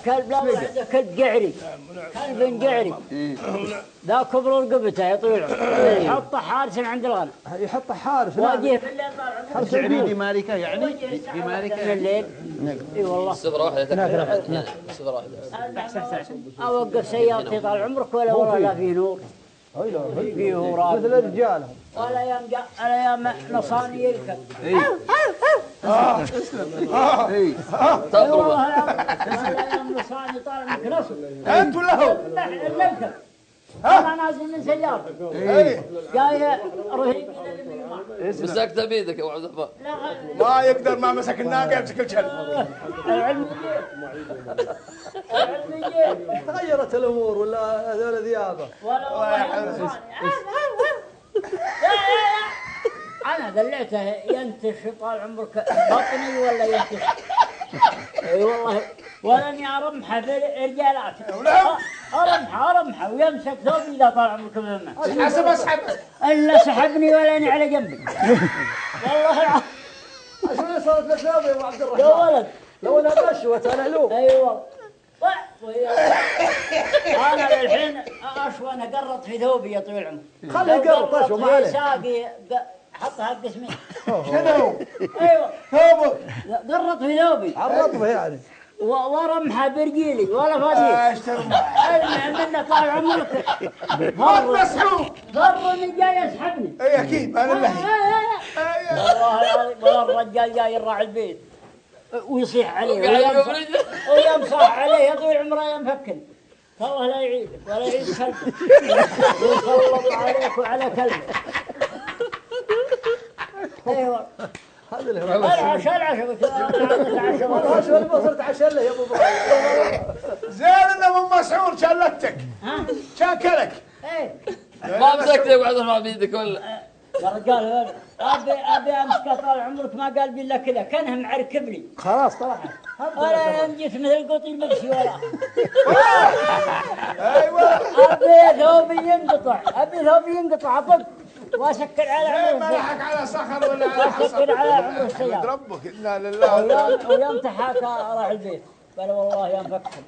كلب لا كلب قعري، كلب قعري ذا كبر رقبته يطير يحط حارس عند الغنم، يحط حارس واجيه في الليل طالع حرس عبيدي مالكه يعني بمالكه في الليل. اي والله صفرة واحدة تكفي. صفرة واحدة. اوقف سيارتي طال عمرك ولا والله لا في نور. فيه غراب مثل الرجال ولا يوم الايام نصاني يركب. اي والله ولا يوم نصاني طالع منك نص. انت ولا هو؟ نركب انا نازل من سيارتي جاي رهيب مسكت بيدك يا ابو عبد الرحمن. ما يقدر ما مسك الناقه يمسك الكلب. العلم تغيرت الامور ولا هذول ذيابه ولا والله انا دلعته ينتش طال عمرك بطني ولا ينتش. اي والله ولاني ارمحه في رجالات ارمحه ويمسك ثوبي اذا طال عمرك منه. حسب اسحب الا سحبني ولاني على جنبي. والله عشان صارت لك ثوب يا ابو عبد الرحمن. يا ولد لو انا بشوت انا له. ايوه انا للحين اشوى انا قرط في ثوبي يا طويل العمر. خليه يقرط اشوى ما عليه. ساقي حطها قسمين. شنو؟ ايوه ثوبك قرط في ثوبي عرضه يعني ورمحه برجيلي ولا فاضي. ايش ترمح؟ المهم انه طال عمرك ما مسحوق. ضرني جاي يسحبني. اي اكيد انا اللي والله العظيم ولا الرجال جاي يراعي البيت ويصيح عليه ويمصح عليه يا طويل عمره ينفكن. والله لا يعيدك ولا يعيد كلبك ويسلط عليك وعلى كلبك. ايوه هذا اللي هو العشاء والله شو اللي صرت عشان له يا ابو ابراهيم. زين انه ام مسعود شلتك كان كلك. ايه ما مسكت يا ابو عبد الرحمن بيدك ولا؟ يا رجال ابي امسكه طال عمرك ما قال بي الا كذا كانه معركب لي خلاص طلعت ولا ينجس مثل القطي المكسي ولا. ايوه ابي ثوبي ينقطع اطق واسكر على عمره. ما لحق على صخر ولا على واسكر على عمره حصى. السيارة. ربك انا لله ويوم تحاكى راح البيت قال والله يا مفكر